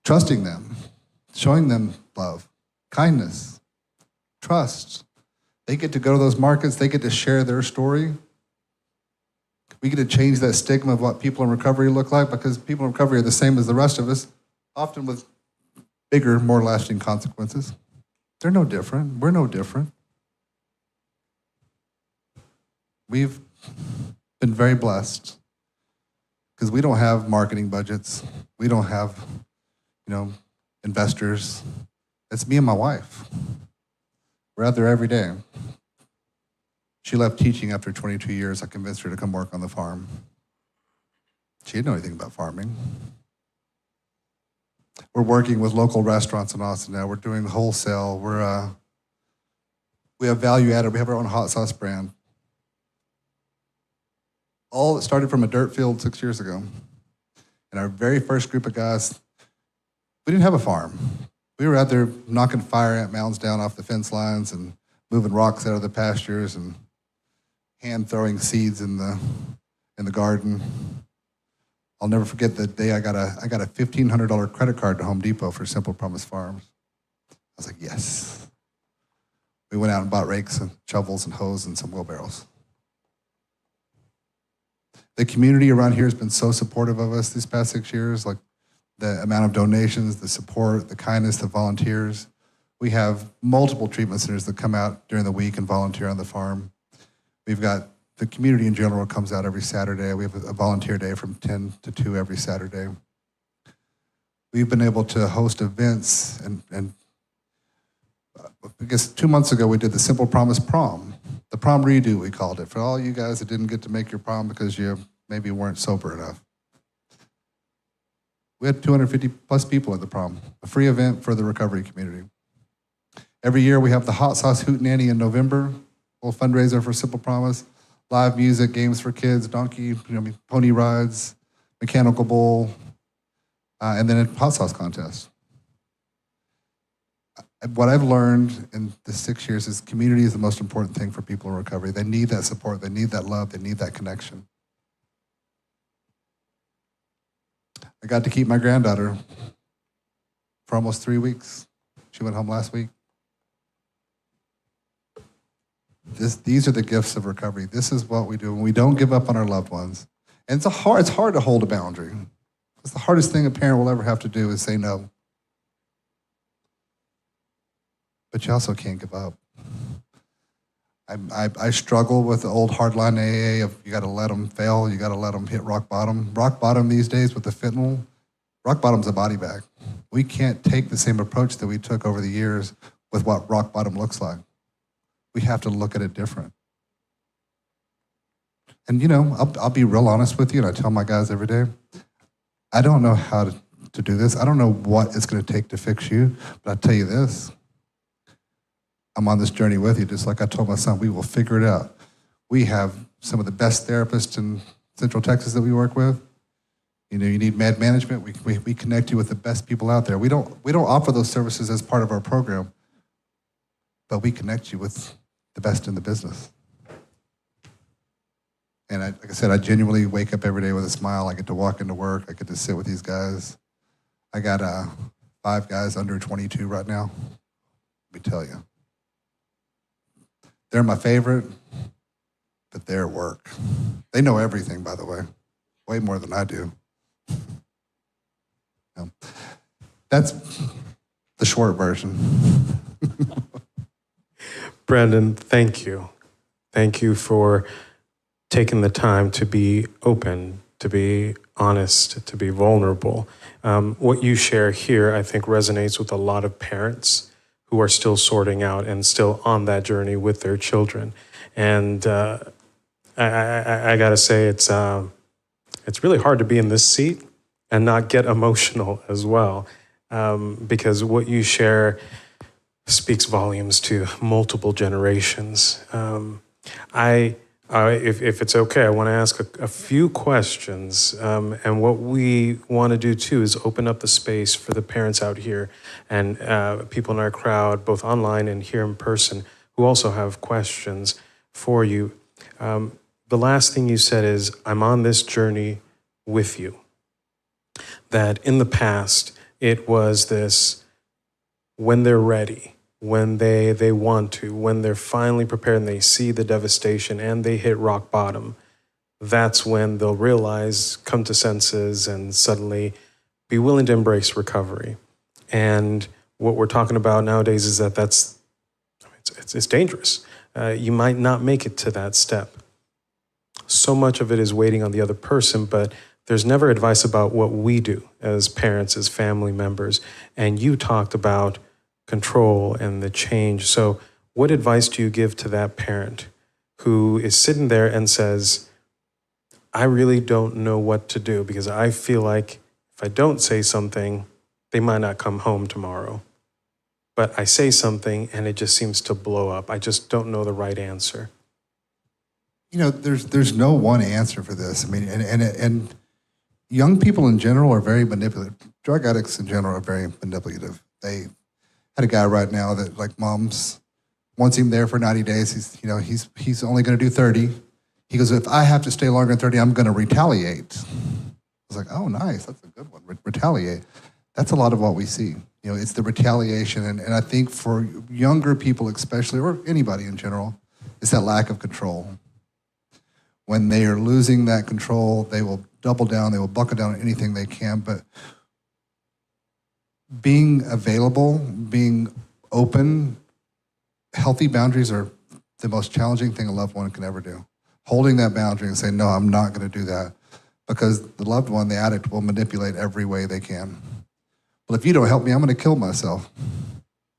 trusting them, showing them love, kindness, trust. They get to go to those markets. They get to share their story. We get to change that stigma of what people in recovery look like, because people in recovery are the same as the rest of us, often with bigger, more lasting consequences. They're no different. We're no different. We've been very blessed because we don't have marketing budgets. We don't have, investors. It's me and my wife. We're out there every day. She left teaching after 22 years. I convinced her to come work on the farm. She didn't know anything about farming. We're working with local restaurants in Austin now. We're doing wholesale. We have value added. We have our own hot sauce brand. All that started from a dirt field 6 years ago. And our very first group of guys, we didn't have a farm. We were out there knocking fire ant mounds down off the fence lines and moving rocks out of the pastures and hand throwing seeds in the garden. I'll never forget the day I got a $1,500 credit card to Home Depot for Simple Promise Farms. I was like, yes. We went out and bought rakes and shovels and hoes and some wheelbarrows. The community around here has been so supportive of us these past 6 years, like the amount of donations, the support, the kindness, the volunteers. We have multiple treatment centers that come out during the week and volunteer on the farm. We've got the community in general comes out every Saturday. We have a volunteer day from 10 to 2 every Saturday. We've been able to host events, and I guess 2 months ago we did the Simple Promise Prom. The prom redo, we called it, for all you guys that didn't get to make your prom because you maybe weren't sober enough. We had 250 plus people at the prom, a free event for the recovery community. Every year we have the Hot Sauce Hootenanny in November, a little fundraiser for Simple Promise, live music, games for kids, pony rides, mechanical bull, and then a hot sauce contest. What I've learned in the 6 years is community is the most important thing for people in recovery. They need that support, they need that love, they need that connection. I got to keep my granddaughter for almost 3 weeks. She went home last week. These are the gifts of recovery. This is what we do when we don't give up on our loved ones. And it's hard to hold a boundary. It's the hardest thing a parent will ever have to do is say no. But you also can't give up. I struggle with the old hardline AA of you got to let them fail, you got to let them hit rock bottom. Rock bottom these days with the fentanyl, rock bottom's a body bag. We can't take the same approach that we took over the years with what rock bottom looks like. We have to look at it different. And I'll be real honest with you, and I tell my guys every day, I don't know how to do this. I don't know what it's going to take to fix you, but I'll tell you this. I'm on this journey with you, just like I told my son, we will figure it out. We have some of the best therapists in Central Texas that we work with. You need med management. We connect you with the best people out there. We don't offer those services as part of our program, but we connect you with the best in the business. And like I said, I genuinely wake up every day with a smile. I get to walk into work. I get to sit with these guys. I got 5 guys under 22 right now. Let me tell you. They're my favorite, but they're work. They know everything, by the way. way more than I do. That's the short version. Brandon, thank you. Thank you for taking the time to be open, to be honest, to be vulnerable. What you share here, I think, resonates with a lot of parents who are still sorting out and still on that journey with their children. And I gotta say, it's really hard to be in this seat and not get emotional as well, because what you share speaks volumes to multiple generations. If it's okay, I want to ask a few questions. And what we want to do too is open up the space for the parents out here and people in our crowd, both online and here in person, who also have questions for you. The last thing you said is, I'm on this journey with you. That in the past, it was this, when they're ready, when they want to, when they're finally prepared and they see the devastation and they hit rock bottom, that's when they'll realize, come to senses, and suddenly be willing to embrace recovery. And what we're talking about nowadays is that it's dangerous. You might not make it to that step. So much of it is waiting on the other person, but there's never advice about what we do as parents, as family members. And you talked about control and the change. So what advice do you give to that parent who is sitting there and says, I really don't know what to do because I feel like if I don't say something, they might not come home tomorrow. But I say something and it just seems to blow up. I just don't know the right answer. You know, there's no one answer for this. I mean, and young people in general are very manipulative. Drug addicts in general are very manipulative. They had a guy right now that, like, moms wants him there for 90 days. He's only going to do 30. He goes, if I have to stay longer than 30, I'm going to retaliate. I was like, oh, nice. That's a good one. Retaliate. That's a lot of what we see. You know, it's the retaliation. And I think for younger people especially, or anybody in general, it's that lack of control. When they are losing that control, they will double down, they will buckle down on anything they can. But being available, being open, healthy boundaries are the most challenging thing a loved one can ever do. Holding that boundary and saying, no, I'm not going to do that. Because the loved one, the addict, will manipulate every way they can. Well, if you don't help me, I'm going to kill myself. You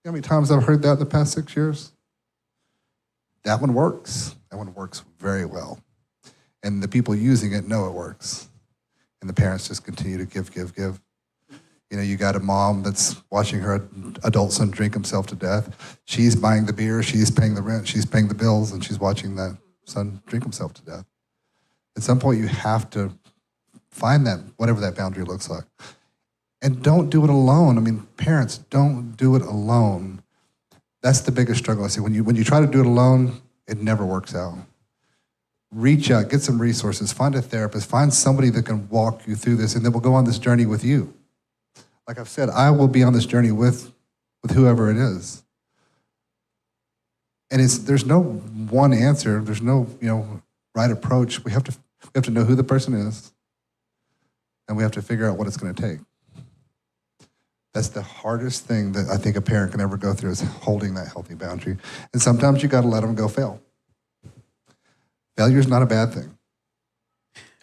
know how many times I've heard that in the past 6 years? That one works. That one works very well. And the people using it know it works. And the parents just continue to give. You know, you got a mom that's watching her adult son drink himself to death. She's buying the beer, she's paying the rent, she's paying the bills, and she's watching that son drink himself to death. At some point, you have to find that, whatever that boundary looks like. And don't do it alone. I mean, parents, don't do it alone. That's the biggest struggle I see. When you try to do it alone, it never works out. Reach out, get some resources, find a therapist, find somebody that can walk you through this, and then we'll go on this journey with you. Like I've said, I will be on this journey with whoever it is. And there's no one answer. There's no right approach. We have to know who the person is, and we have to figure out what it's going to take. That's the hardest thing that I think a parent can ever go through, is holding that healthy boundary. And sometimes you got to let them go fail. Failure is not a bad thing.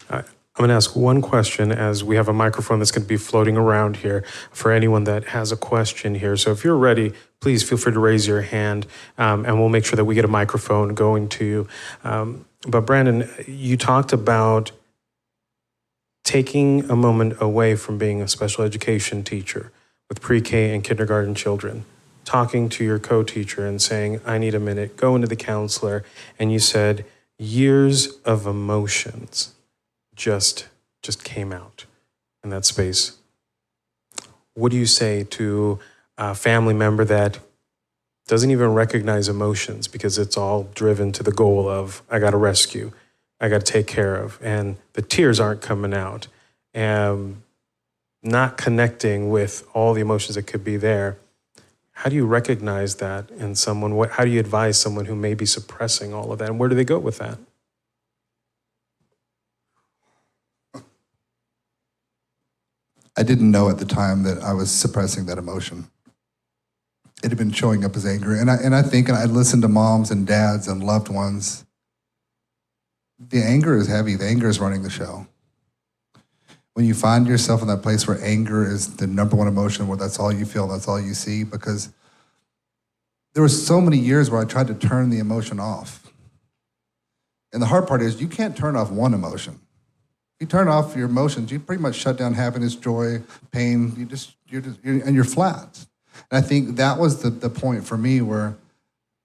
I'm going to ask one question, as we have a microphone that's going to be floating around here for anyone that has a question here. So if you're ready, please feel free to raise your hand, and we'll make sure that we get a microphone going to you. But Brandon, you talked about taking a moment away from being a special education teacher with pre-K and kindergarten children, talking to your co-teacher and saying, I need a minute, go into the counselor, and you said years of emotions just came out in that space. What do you say to a family member that doesn't even recognize emotions because it's all driven to the goal of, I got to rescue, I got to take care of, and the tears aren't coming out, and not connecting with all the emotions that could be there? How do you recognize that in someone? How do you advise someone who may be suppressing all of that, and where do they go with that? I didn't know at the time that I was suppressing that emotion. It had been showing up as anger. And I listened to moms and dads and loved ones. The anger is heavy. The anger is running the show. When you find yourself in that place where anger is the number one emotion, where that's all you feel, that's all you see, because there were so many years where I tried to turn the emotion off. And the hard part is you can't turn off one emotion. If you turn off your emotions, you pretty much shut down happiness, joy, pain, you're flat. And I think that was the point for me where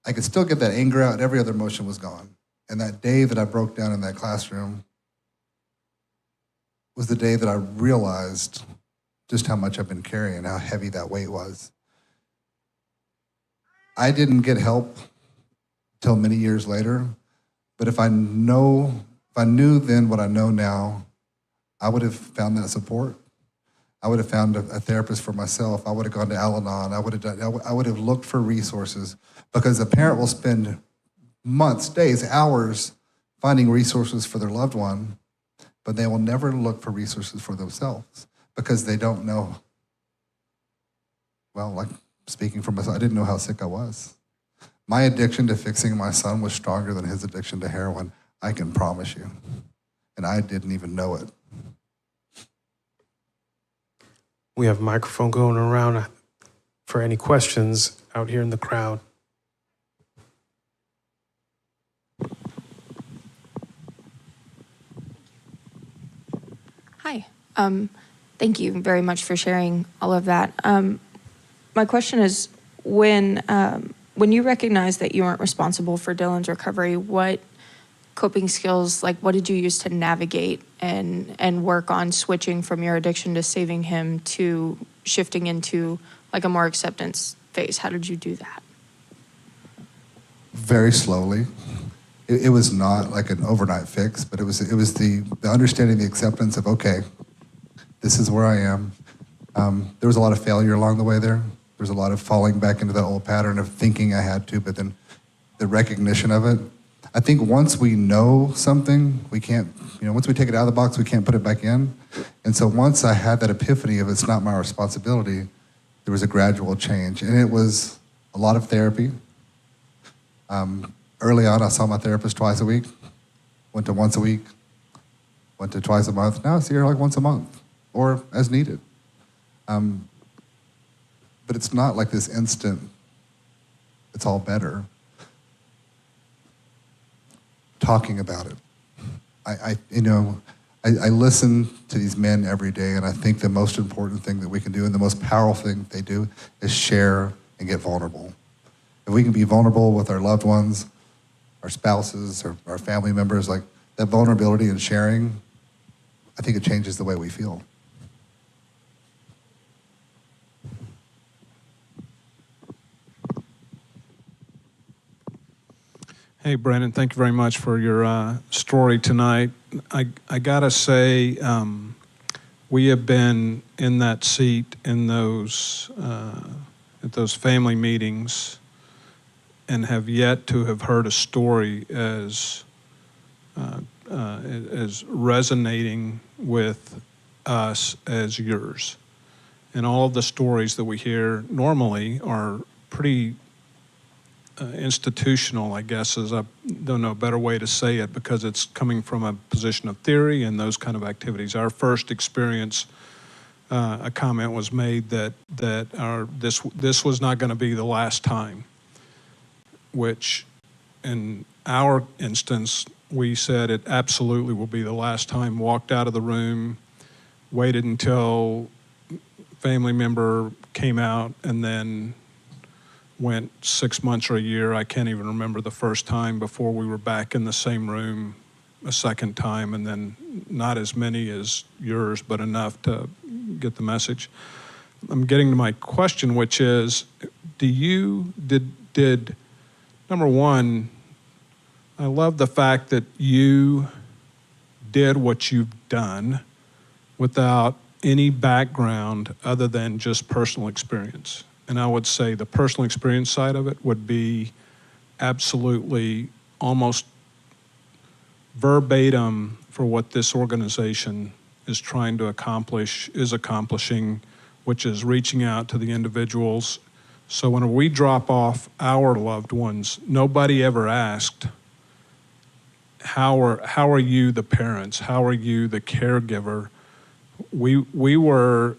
I could still get that anger out, every other emotion was gone. And that day that I broke down in that classroom was the day that I realized just how much I've been carrying, how heavy that weight was. I didn't get help till many years later, but if I knew then what I know now, I would have found that support. I would have found a therapist for myself. I would have gone to Al-Anon. I would have looked for resources, because a parent will spend months, days, hours finding resources for their loved one, but they will never look for resources for themselves because they don't know. Well, like speaking for myself, I didn't know how sick I was. My addiction to fixing my son was stronger than his addiction to heroin, I can promise you. And I didn't even know it. We have a microphone going around for any questions out here in the crowd. Hi. Thank you very much for sharing all of that. My question is, when you recognized that you weren't responsible for Dylan's recovery, what coping skills, like what did you use to navigate and work on switching from your addiction to saving him to shifting into like a more acceptance phase? How did you do that? Very slowly. It was not like an overnight fix, but it was the understanding, the acceptance of, okay, this is where I am. There was a lot of failure along the way there. There was a lot of falling back into that old pattern of thinking I had to, but then the recognition of it. I think once we know something, we can't, once we take it out of the box, we can't put it back in. And so once I had that epiphany of it's not my responsibility, there was a gradual change. And it was a lot of therapy. Early on, I saw my therapist twice a week, went to once a week, went to twice a month. Now I see her like once a month, or as needed. But it's not like this instant, it's all better. Talking about it. I listen to these men every day, and I think the most important thing that we can do, and the most powerful thing they do, is share and get vulnerable. If we can be vulnerable with our loved ones, our spouses, or our family members, like that vulnerability and sharing, I think it changes the way we feel. Hey, Brandon, thank you very much for your story tonight. I gotta say, we have been in that seat in those at those family meetings, and have yet to have heard a story as resonating with us as yours. And all of the stories that we hear normally are pretty institutional, I guess, is I don't know a better way to say it, because it's coming from a position of theory and those kind of activities. Our first experience, a comment was made that this was not going to be the last time, which in our instance, we said it absolutely will be the last time. Walked out of the room, waited until family member came out, and then went 6 months or a year. I can't even remember the first time before we were back in the same room a second time, and then not as many as yours, but enough to get the message. I'm getting to my question, which is, did number one, I love the fact that you did what you've done without any background other than just personal experience. And I would say the personal experience side of it would be absolutely almost verbatim for what this organization is trying to accomplish, is accomplishing, which is reaching out to the individuals. So when we drop off our loved ones, nobody ever asked, how are you the parents? How are you the caregiver? We were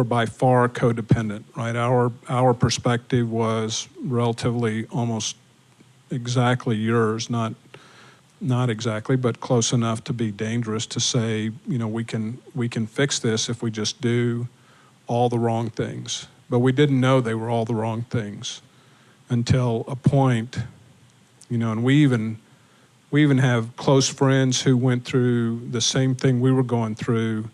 by far codependent, right? Our perspective was relatively almost exactly yours, not exactly, but close enough to be dangerous to say, we can fix this if we just do all the wrong things. But we didn't know they were all the wrong things until a point, and we even have close friends who went through the same thing we were going through,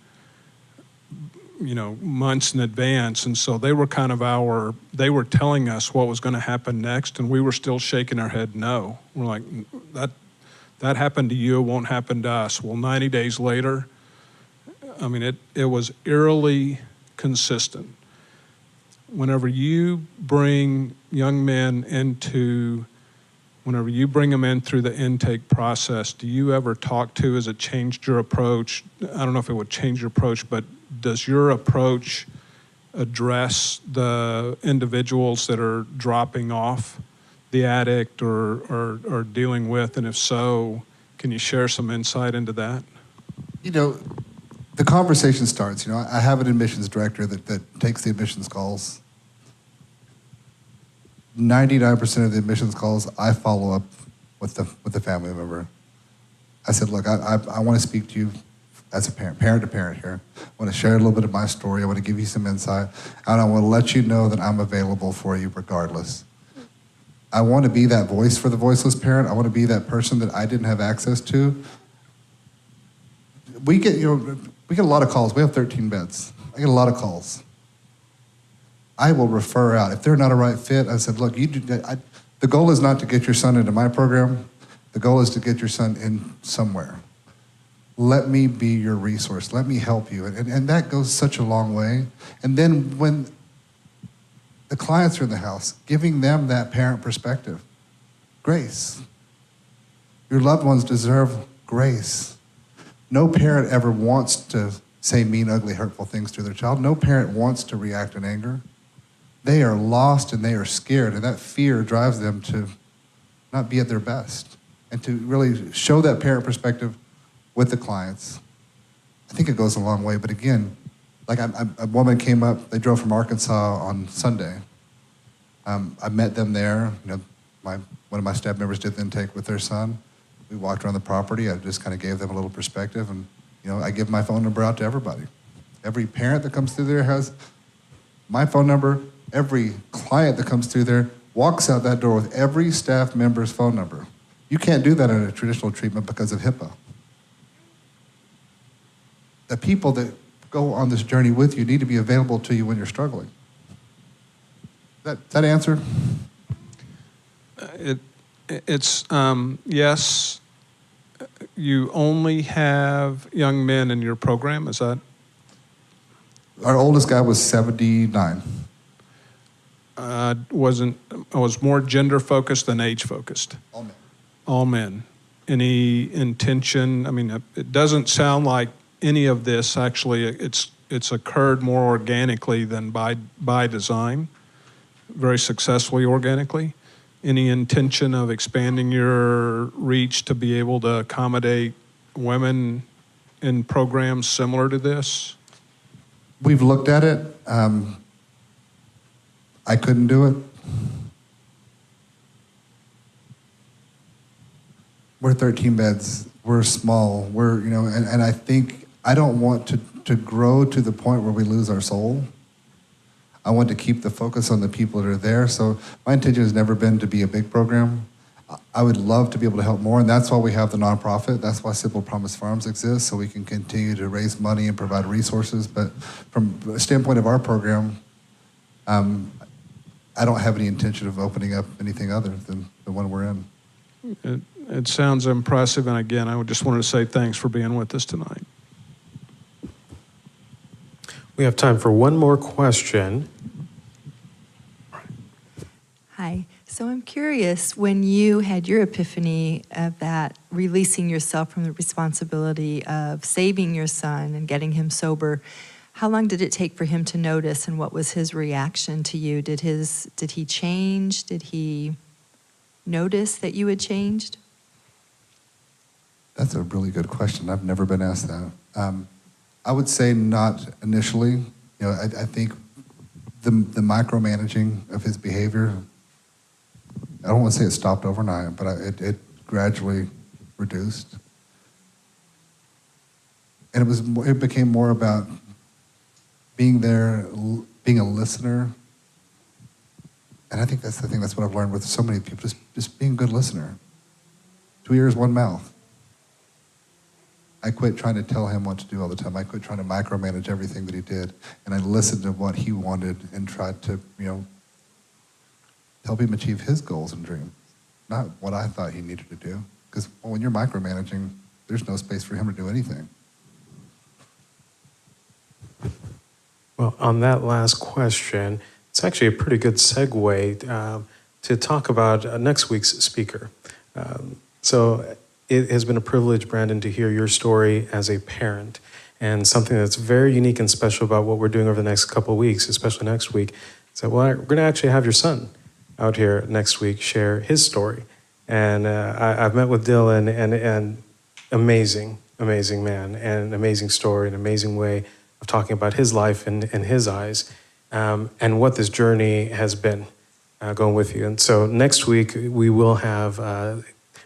months in advance. And so they were they were telling us what was going to happen next, and we were still shaking our head no. We're like, that happened to you, it won't happen to us. Well, 90 days later, it was eerily consistent. Whenever you bring young men whenever you bring them in through the intake process, do you ever talk to, has it changed your approach? I don't know if it would change your approach, but does your approach address the individuals that are dropping off the addict or dealing with? And if so, can you share some insight into that? The conversation starts. I have an admissions director that takes the admissions calls. 99% of the admissions calls, I follow up with the family member. I said, look, I want to speak to you as a parent to parent here. I want to share a little bit of my story. I want to give you some insight. And I want to let you know that I'm available for you regardless. I want to be that voice for the voiceless parent. I want to be that person that I didn't have access to. We get a lot of calls. We have 13 beds. I get a lot of calls. I will refer out. If they're not a right fit, I said, look, the goal is not to get your son into my program. The goal is to get your son in somewhere. Let me be your resource. Let me help you. And that goes such a long way. And then when the clients are in the house, giving them that parent perspective. Grace. Your loved ones deserve grace. No parent ever wants to say mean, ugly, hurtful things to their child. No parent wants to react in anger. They are lost and they are scared, and that fear drives them to not be at their best and to really show that parent perspective with the clients. I think it goes a long way, but again, like a woman came up, they drove from Arkansas on Sunday. I met them there. One of my staff members did the intake with their son. We walked around the property. I just kind of gave them a little perspective, and I give my phone number out to everybody. Every parent that comes through there has my phone number. Every client that comes through there walks out that door with every staff member's phone number. You can't do that in a traditional treatment because of HIPAA. The people that go on this journey with you need to be available to you when you're struggling. That answer? It's yes. You only have young men in your program, is that? Our oldest guy was 79. I was more gender focused than age focused. All men. All men. Any intention? It doesn't sound like any of this actually. It's occurred more organically than by design. Very successfully organically. Any intention of expanding your reach to be able to accommodate women in programs similar to this? We've looked at it. I couldn't do it. We're 13 beds. We're small. And I think I don't want to grow to the point where we lose our soul. I want to keep the focus on the people that are there. So my intention has never been to be a big program. I would love to be able to help more, and that's why we have the nonprofit. That's why Simple Promise Farms exists, so we can continue to raise money and provide resources. But from the standpoint of our program, I don't have any intention of opening up anything other than the one we're in. It sounds impressive, and again, I just wanted to say thanks for being with us tonight. We have time for one more question. Hi. So I'm curious, when you had your epiphany of that, releasing yourself from the responsibility of saving your son and getting him sober, how long did it take for him to notice, and what was his reaction to you? Did he change? Did he notice that you had changed? That's a really good question. I've never been asked that. I would say not initially. You know, I think the micromanaging of his behavior, I don't want to say it stopped overnight, but it gradually reduced. And it became more about being there, being a listener. And I think that's the thing, that's what I've learned with so many people, just being a good listener. 2 ears, one mouth. I quit trying to tell him what to do all the time. I quit trying to micromanage everything that he did. And I listened to what he wanted and tried to, help him achieve his goals and dreams, not what I thought he needed to do. Because when you're micromanaging, there's no space for him to do anything. Well, on that last question, it's actually a pretty good segue to talk about next week's speaker. So it has been a privilege, Brandon, to hear your story as a parent, and something that's very unique and special about what we're doing over the next couple of weeks, especially next week. So, we're going to actually have your son out here next week share his story. And I've met with Dylan, and amazing man, and an amazing story, an amazing way of talking about his life and his eyes, and what this journey has been going with you. And so next week, we will have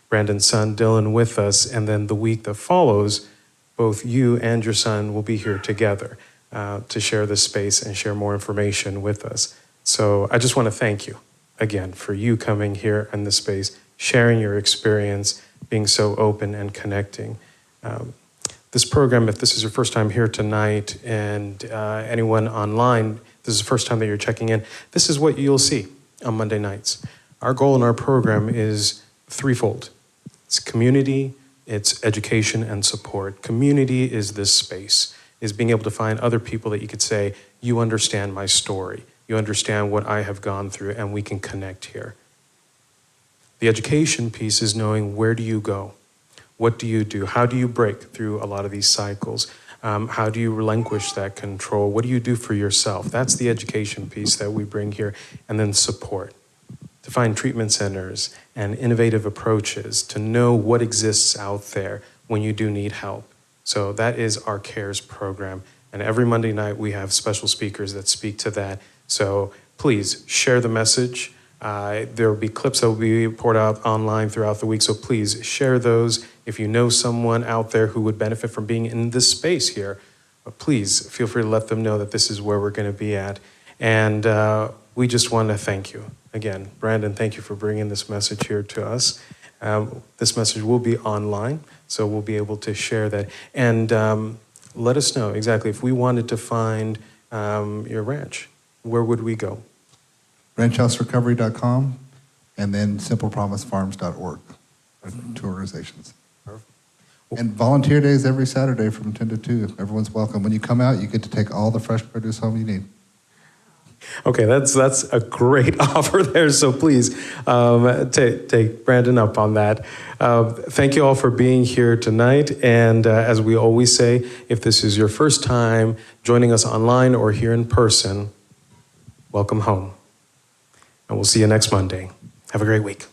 Brandon's son, Dylan, with us, and then the week that follows, both you and your son will be here together to share this space and share more information with us. So I just want to thank you again for you coming here in this space, sharing your experience, being so open and connecting. This program, if this is your first time here tonight, and anyone online, this is the first time that you're checking in, this is what you'll see on Monday nights. Our goal in our program is threefold. It's community, it's education, and support. Community is this space, is being able to find other people that you could say, you understand my story, you understand what I have gone through, and we can connect here. The education piece is knowing, where do you go? What do you do? How do you break through a lot of these cycles? How do you relinquish that control? What do you do for yourself? That's the education piece that we bring here. And then support. To find treatment centers and innovative approaches, to know what exists out there when you do need help. So that is our CARES program. And every Monday night we have special speakers that speak to that. So please share the message. There will be clips that will be poured out online throughout the week. So please share those. If you know someone out there who would benefit from being in this space here, please feel free to let them know that this is where we're going to be at. And we just want to thank you. Again, Brandon, thank you for bringing this message here to us. This message will be online, so we'll be able to share that. And let us know exactly, if we wanted to find your ranch, where would we go? ranchhouserecovery.com and then simplepromisefarms.org are two organizations. And volunteer days every Saturday from 10 to 2. Everyone's welcome. When you come out, you get to take all the fresh produce home you need. Okay, that's a great offer there. So please take Brandon up on that. Thank you all for being here tonight. And as we always say, if this is your first time joining us online or here in person, welcome home. And we'll see you next Monday. Have a great week.